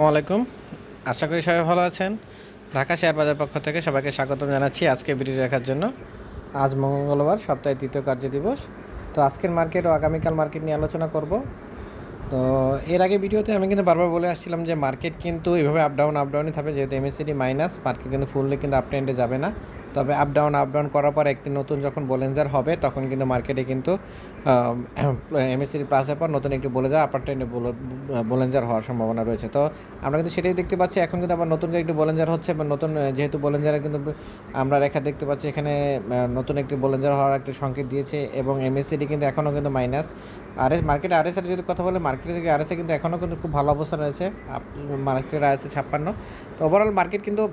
আসসালামু আলাইকুম। আশা করি সবাই ভালো আছেন। ঢাকা শেয়ার বাজার পক্ষ থেকে সবাইকে স্বাগতম জানাচ্ছি আজকে ভিডিও দেখার জন্য। আজ মঙ্গলবার, সপ্তাহের ৩য় কার্যদিবস। তো আজকের মার্কেট ও আগামীকাল মার্কেট নিয়ে আলোচনা করব। তো এর আগে ভিডিওতে আমি কিন্তু বারবার বলে আসছিলাম যে মার্কেট কিন্তু এভাবে আপ ডাউনই থাকবে, যেহেতু এমএসসিডি মাইনাস, মার্কেট কিন্তু ফুললি কিন্তু আপ ট্রেন্ডে যাবে না। তবে আপ ডাউন করার পর একটি নতুন যখন বোলেঞ্জার হবে তখন কিন্তু মার্কেটে কিন্তু এমএসসিডি প্লাসের পর নতুন একটি বোলেঞ্জার আপার ট্রেন্ডে বোলেঞ্জার হওয়ার সম্ভাবনা রয়েছে। তো আমরা কিন্তু সেটাই দেখতে পাচ্ছি, এখন কিন্তু আবার নতুন একটি বোলেঞ্জার হচ্ছে বা নতুন যেহেতু বোলেঞ্জারে কিন্তু আমরা রেখা দেখতে পাচ্ছি এখানে নতুন একটি বোলেঞ্জার হওয়ার একটি সংকেত দিয়েছে এবং এমএসসিডি কিন্তু এখনও কিন্তু মাইনাস। মার্কেটে আরএসের যদি কথা বলে, মার্কেট থেকে আরএসএ কিন্তু এখনও কিন্তু খুব ভালো অবস্থা রয়েছে। মার্কেটের আরএসএ 56। তো ওভারঅল মার্কেট কিন্তু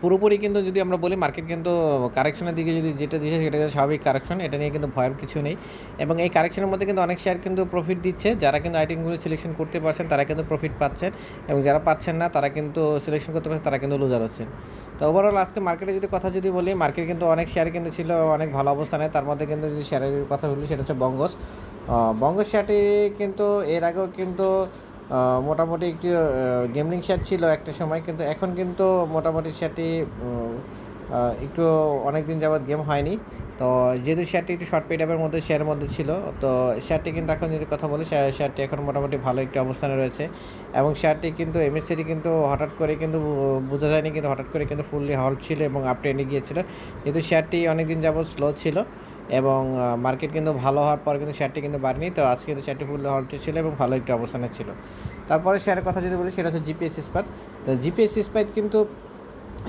পুরোপুরি কিন্তু যদি আমরা বলি মার্কেট কিন্তু কারেকশনের দিকে যদি যেটা দিচ্ছে সেটা স্বাভাবিক কারেকশন, এটা নিয়ে কিন্তু ভয়ের কিছু নেই। এবং এই কারেকশনের মধ্যে কিন্তু অনেক শেয়ার কিন্তু প্রফিট দিচ্ছে, যারা কিন্তু আইটেমগুলো সিলেকশন করতে পারছেন তারা কিন্তু প্রফিট পাচ্ছেন, এবং যারা পাচ্ছেন না তারা কিন্তু সিলেকশন করতে পারছেন তারা কিন্তু লুজার হচ্ছেন। তো ওভারঅল আজকে মার্কেটে যদি কথা যদি বলি, মার্কেট কিন্তু অনেক শেয়ার কিন্তু ছিল অনেক ভালো অবস্থানে। তার মধ্যে কিন্তু যদি শেয়ারের কথা বলি সেটা হচ্ছে বঙ্গস। বঙ্গস শেয়ারটি কিন্তু এর আগেও কিন্তু মোটামুটি একটি গেমলিং শেয়ার ছিল একটা সময়, কিন্তু এখন কিন্তু মোটামুটি শেয়ারটি একটু অনেক দিন যাবৎ গেম হয়নি। তো যেহেতু শেয়ারটি একটু শর্ট পিরিয়ডের মধ্যে শেয়ারের মধ্যে ছিল, তো শেয়ারটি কিন্তু এখন যদি কথা বলি শেয়ারটি এখন মোটামুটি ভালো একটি অবস্থানে রয়েছে। এবং শেয়ারটি কিন্তু এমএসসিডি কিন্তু হঠাৎ করে কিন্তু বোঝা যায়নি, কিন্তু হঠাৎ করে কিন্তু ফুললি হল্ট ছিল এবং আপ ট্রেন্ডে গিয়েছিল। যেহেতু শেয়ারটি অনেক দিন যাবৎ স্লো ছিল এবং মার্কেট কিন্তু ভালো হওয়ার পর কিন্তু শেয়ারটি কিন্তু বাড়েনি, তো আজকে কিন্তু শেয়ারটি ফুললি হল্টে ছিল এবং ভালো একটি অবস্থানে ছিল। তারপরে শেয়ারের কথা যদি বলি সেটা হচ্ছে জিপিএস ইস্পাত। তো জিপিএস ইস্পাত কিন্তু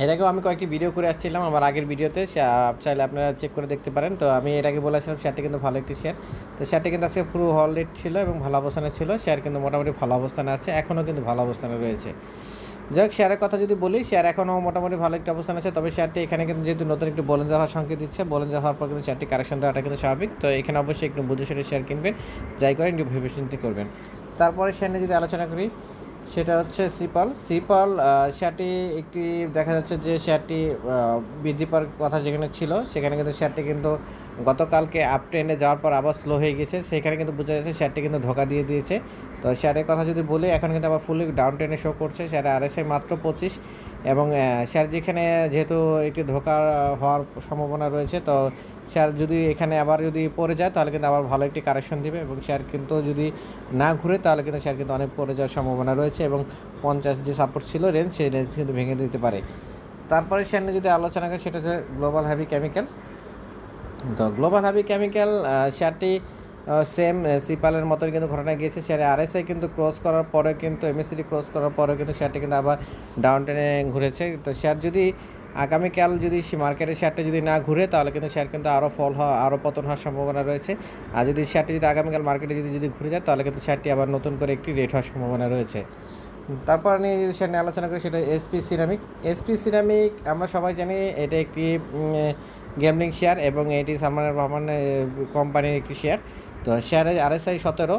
এর আগেও আমি কয়েকটি ভিডিও করে আসছিলাম আমার আগের ভিডিওতে, চাইলে আপনারা চেক করে দেখতে পারেন। তো আমি এর আগে বলেছিলাম শেয়ারটি কিন্তু ভালো একটি শেয়ার। তো শেয়ারটি কিন্তু আজকে পুরো হল রেট ছিল এবং ভালো অবস্থানে ছিল, শেয়ার কিন্তু মোটামুটি ভালো অবস্থানে আছে, এখনও কিন্তু ভালো অবস্থানে রয়েছে। যাই হোক, শেয়ারের কথা যদি বলি, শেয়ার এখনও মোটামুটি ভালো একটা অবস্থান আছে। তবে শেয়ারটি এখানে কিন্তু যেহেতু নতুন একটু বোলেঞ্জার হওয়ার সংকেত দিচ্ছে, বোলেঞ্জার হওয়ার পর কিন্তু শেয়ারটি কারেকশন দেওয়াটা কিন্তু স্বাভাবিক। তো এখানে অবশ্যই একটু বুঝে সেটা শেয়ার কিনবেন, যাই করেন একটু ভেবে চিন্তে করবেন। তারপরে শেয়ার নিয়ে যদি আলোচনা করি সেটা হচ্ছে সিপাল শেয়ারটি একটি দেখা যাচ্ছে যে শেয়ারটি বৃদ্ধি পাওয়ার কথা যেখানে ছিল সেখানে কিন্তু শেয়ারটি কিন্তু গতকালকে আপ ট্রেন্ডে যাওয়ার পর আবার স্লো হয়ে গেছে, সেখানে কিন্তু বোঝা যাচ্ছে শেয়ারটি কিন্তু ধোকা দিয়ে দিয়েছে। তো শেয়ারের কথা যদি বলি, এখন কিন্তু আবার ফুলি ডাউন ট্রেন্ডে শো করছে, শেয়ারে আরএসআই মাত্র 25। এবং শেয়ার যেখানে যেহেতু একটি ধোকা হওয়ার সম্ভাবনা রয়েছে, তো শেয়ার যদি এখানে আবার যদি পড়ে যায় তাহলে কিন্তু আবার ভালো একটি কারেকশন দিবে, এবং শেয়ার কিন্তু যদি না ঘুরে তাহলে কিন্তু শেয়ার কিন্তু অনেক পড়ে যাওয়ার সম্ভাবনা রয়েছে, এবং 50 যে সাপোর্ট ছিল রেঞ্জ, সেই রেঞ্জ কিন্তু ভেঙে দিতে পারে। তারপরে শেয়ার নিয়ে যদি আলোচনা করি সেটা হচ্ছে গ্লোবাল হেভি কেমিক্যাল। তো গ্লোবাল হেভি কেমিক্যাল শেয়ারটি সেম সিপালের মতন কিন্তু ঘটনা গিয়েছে, শেয়ারে আরএসআই কিন্তু ক্রস করার পরে কিন্তু এমএসসিডি ক্রস করার পরে কিন্তু শেয়ারটি কিন্তু আবার ডাউন টেনে ঘুরেছে। তো শেয়ার যদি আগামীকাল যদি মার্কেটের শেয়ারটা যদি না ঘুরে তাহলে কিন্তু শেয়ার কিন্তু আরও ফল হওয়া আরও পতন হওয়ার সম্ভাবনা রয়েছে। আর যদি শেয়ারটি যদি আগামীকাল মার্কেটে যদি ঘুরে যায় তাহলে কিন্তু শেয়ারটি আবার নতুন করে একটি রেট হওয়ার সম্ভাবনা রয়েছে। তারপর আমি যদি শেয়ার নিয়ে আলোচনা করি সেটা এসপি সিরামিক আমরা সবাই জানি এটা একটি গেমলিং শেয়ার এবং এটি সালমান রহমান কোম্পানির একটি শেয়ার। তো শেয়ারে আরএসআই 17।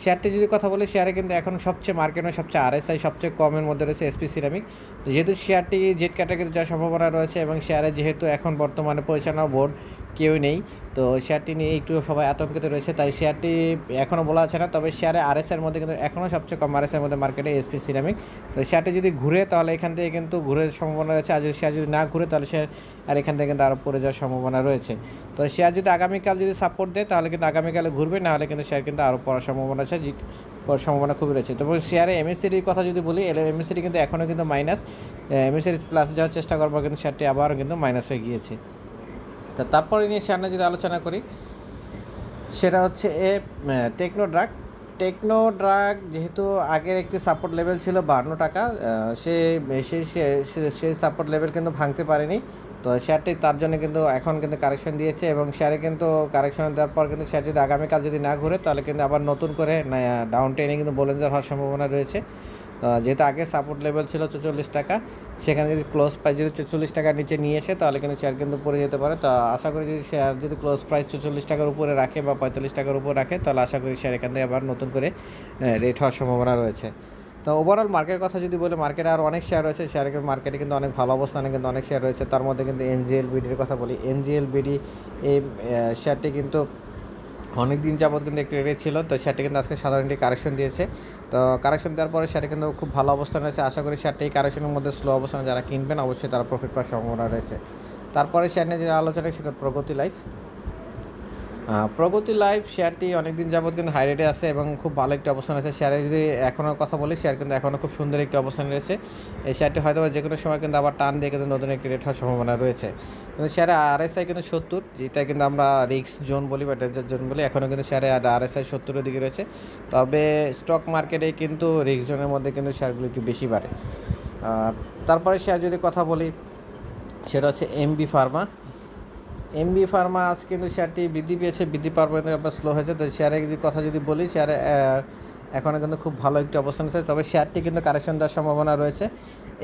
শেয়ারটি যদি কথা বলি, শেয়ারে কিন্তু এখন সবচেয়ে মার্কেটে সবচেয়ে আরএসআই সবচেয়ে কমের মধ্যে রয়েছে এসপি সিরামিক। যেহেতু শেয়ারটি জেড ক্যাটাগরি যাওয়ার সম্ভাবনা রয়েছে এবং শেয়ারে যেহেতু এখন বর্তমানে পরিচালনা বোর্ড কেউ নেই, তো শেয়ারটি নিয়ে একটু সবাই আতঙ্কিত রয়েছে, তাই শেয়ারটি এখনও বলা আছে না। তবে শেয়ারে আরএসআইয়ের মধ্যে কিন্তু এখনও সবচেয়ে কম আরএসআইয়ের মধ্যে মার্কেটে এসপি সিরামিক। তো শেয়ারটি যদি ঘুরে তাহলে এখান থেকে কিন্তু ঘুরের সম্ভাবনা রয়েছে, আর যদি শেয়ার যদি না ঘুরে তাহলে শেয়ার আর এখান থেকে কিন্তু আরও পড়ে যাওয়ার সম্ভাবনা রয়েছে। তো শেয়ার যদি আগামীকাল যদি সাপোর্ট দেয় তাহলে কিন্তু আগামীকালে ঘুরবে, না হলে কিন্তু শেয়ার কিন্তু আরও পড়ার সম্ভাবনা আছে, সম্ভাবনা খুবই রয়েছে। তবে শেয়ারে এমএসসিডির কথা যদি বলি, এমএসসিডি কিন্তু এখনও কিন্তু মাইনাস, এমএসসিডি প্লাস যাওয়ার চেষ্টা করবো কিন্তু শেয়ারটি আবার কিন্তু মাইনাস হয়ে গিয়েছে। তা তারপরে নিয়ে শেয়ার নিয়ে যদি আলোচনা করি সেটা হচ্ছে টেকনো ড্রাগ যেহেতু আগের একটি সাপোর্ট লেভেল ছিল 52 টাকা, সেই সাপোর্ট লেভেল কিন্তু ভাঙতে পারেনি। তো শেয়ারটি তার জন্য কিন্তু এখন কিন্তু কারেকশন দিয়েছে, এবং শেয়ারে কিন্তু কারেকশন দেওয়ার পর কিন্তু শেয়ার যদি আগামীকাল যদি না ঘুরে তাহলে কিন্তু আবার নতুন করে ডাউন টেনে কিন্তু বোলেঞ্জার হওয়ার সম্ভাবনা রয়েছে। যেহেতু আগে সাপোর্ট লেভেল ছিল 44 টাকা, সেখানে যদি ক্লোজ প্রাইস যদি 44 টাকার নিচে নিয়ে এসে তাহলে কিন্তু শেয়ার কিন্তু পড়ে যেতে পারে। তো আশা করি যদি শেয়ার যদি ক্লোজ প্রাইস 44 টাকার উপরে রাখে বা 45 টাকার উপরে রাখে তাহলে আশা করি শেয়ার এখান থেকে আবার নতুন করে রেট হওয়ার সম্ভাবনা রয়েছে। তো ওভারঅল মার্কেটের কথা যদি বলি, মার্কেটে আর অনেক শেয়ার রয়েছে, মার্কেটে কিন্তু অনেক ভালো অবস্থানে কিন্তু অনেক শেয়ার রয়েছে। তার মধ্যে কিন্তু এমজিএল বিডির কথা বলি, এমজিএল বিডি এই শেয়ারটি কিন্তু অনেক দিন যাবত কিন্তু একটু রেট ছিল, তো শেয়ারটি কিন্তু আজকে সাধারণত কারেকশন দিয়েছে। তো কারেকশন দেওয়ার পরে শেয়ারটি কিন্তু খুব ভালো অবস্থানে রয়েছে। আশা করি শেয়ারটি এই কারেকশনের মধ্যে স্লো অবস্থানে যারা কিনবেন অবশ্যই তারা প্রফিট পাওয়ার সম্ভাবনা রয়েছে। তারপরে শেয়ার নিয়ে যে আলোচনা সেটা প্রগতি লাইফ। প্রগতি লাইফ শেয়ারটি অনেক দিন যাবত কিন্তু হাই রেটে আছে এবং খুব ভালো একটি অবস্থান আছে। শেয়ারে যদি এখনও কথা বলি, শেয়ার কিন্তু এখনও খুব সুন্দর একটি অবস্থান রয়েছে। এই শেয়ারটি হয়তো যে কোনো সময় কিন্তু আবার টান দিয়ে কিন্তু নতুন একটি রেট হওয়ার সম্ভাবনা রয়েছে। কিন্তু শেয়ারে আরএসআই কিন্তু 70, যেটা কিন্তু আমরা রিস্ক জোন বলি বা ডেঞ্জার জোন বলি, এখনও কিন্তু শেয়ারে আরএসআই 70-এর দিকে রয়েছে। তবে স্টক মার্কেটে কিন্তু রিস্ক জোনের মধ্যে কিন্তু শেয়ারগুলো একটু বেশি বাড়ে। তারপরে শেয়ার যদি কথা বলি, সেটা হচ্ছে এমবি ফার্মা। এমবি ফার্মা আজ কিন্তু শেয়ারটি বৃদ্ধি পেয়েছে, বৃদ্ধি পাওয়ার পরে আপনার স্লো হয়েছে। তো শেয়ারের কথা যদি বলি, শেয়ারে এখনও কিন্তু খুব ভালো একটি অবস্থান আছে, তবে শেয়ারটি কিন্তু কারেকশন দেওয়ার সম্ভাবনা রয়েছে।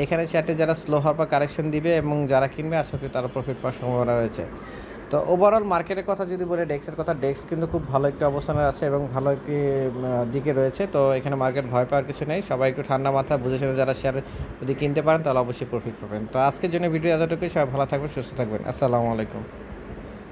এখানে শেয়ারটি যারা স্লো হওয়ার পর কারেকশন দিবে এবং যারা কিনবে আশা করি তারা প্রফিট পাওয়ার সম্ভাবনা রয়েছে। তো ওভারঅল মার্কেটের কথা যদি বলি, ডেক্সের কথা, ডেক্স কিন্তু খুব ভালো একটি অবস্থানে আছে এবং ভালো একটি দিকে রয়েছে। তো এখানে মার্কেট ভয় পাওয়ার কিছু নেই, সবাই একটু ঠান্ডা মাথা বুঝে শুনে যারা শেয়ার যদি কিনতে পারেন তাহলে অবশ্যই প্রফিট পাবেন। তো আজকের জন্য ভিডিও এতটুকুই। সবাই ভালো থাকবেন, সুস্থ থাকবেন। আসসালামু আলাইকুম।